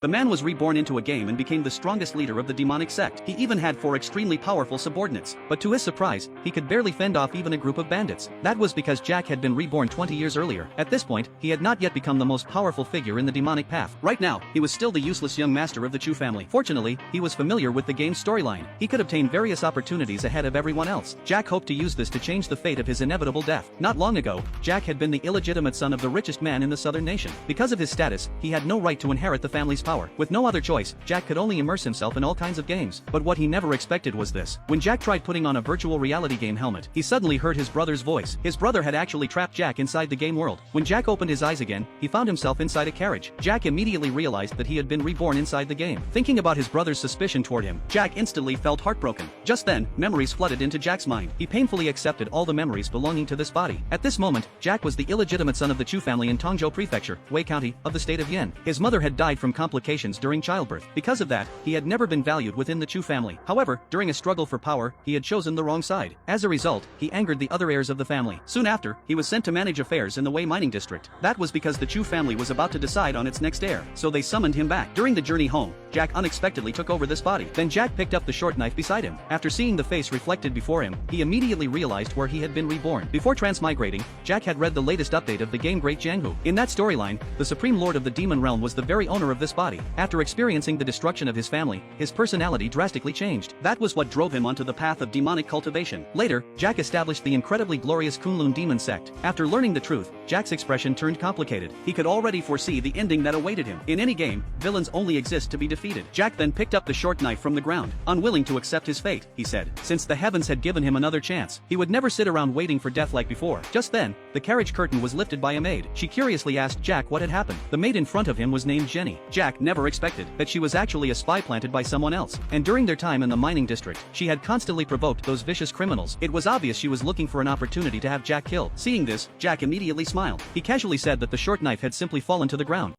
The man was reborn into a game and became the strongest leader of the demonic sect. He even had 4 extremely powerful subordinates. But to his surprise, he could barely fend off even a group of bandits. That was because Jack had been reborn 20 years earlier. At this point, he had not yet become the most powerful figure in the demonic path. Right now, he was still the useless young master of the Chu family. Fortunately, he was familiar with the game's storyline. He could obtain various opportunities ahead of everyone else. Jack hoped to use this to change the fate of his inevitable death. Not long ago, Jack had been the illegitimate son of the richest man in the southern nation. Because of his status, he had no right to inherit the family's power. With no other choice, Jack could only immerse himself in all kinds of games. But what he never expected was this. When Jack tried putting on a virtual reality game helmet, he suddenly heard his brother's voice. His brother had actually trapped Jack inside the game world. When Jack opened his eyes again, he found himself inside a carriage. Jack immediately realized that he had been reborn inside the game. Thinking about his brother's suspicion toward him, Jack instantly felt heartbroken. Just then, memories flooded into Jack's mind. He painfully accepted all the memories belonging to this body. At this moment, Jack was the illegitimate son of the Chu family in Tongzhou Prefecture, Wei County, of the state of Yen. His mother had died from complications during childbirth. Because of that, he had never been valued within the Chu family. However, during a struggle for power, he had chosen the wrong side. As a result, he angered the other heirs of the family. Soon after, he was sent to manage affairs in the Wei mining district. That was because the Chu family was about to decide on its next heir, so they summoned him back. During the journey home, Jack unexpectedly took over this body. Then Jack picked up the short knife beside him. After seeing the face reflected before him, he immediately realized where he had been reborn. Before transmigrating, Jack had read the latest update of the game Great Jianghu. In that storyline, the supreme lord of the demon realm was the very owner of this body. After experiencing the destruction of his family, his personality drastically changed. That was what drove him onto the path of demonic cultivation. Later, Jack established the incredibly glorious Kunlun demon sect. After learning the truth, Jack's expression turned complicated. He could already foresee the ending that awaited him. In any game, villains only exist to be defeated. Jack then picked up the short knife from the ground. Unwilling to accept his fate, he said, since the heavens had given him another chance, he would never sit around waiting for death like before. Just then, the carriage curtain was lifted by a maid. She curiously asked Jack what had happened. The maid in front of him was named Jenny. Jack never expected that she was actually a spy planted by someone else, and during their time in the mining district, she had constantly provoked those vicious criminals. It was obvious she was looking for an opportunity to have Jack killed. Seeing this, Jack immediately smiled. He casually said that the short knife had simply fallen to the ground.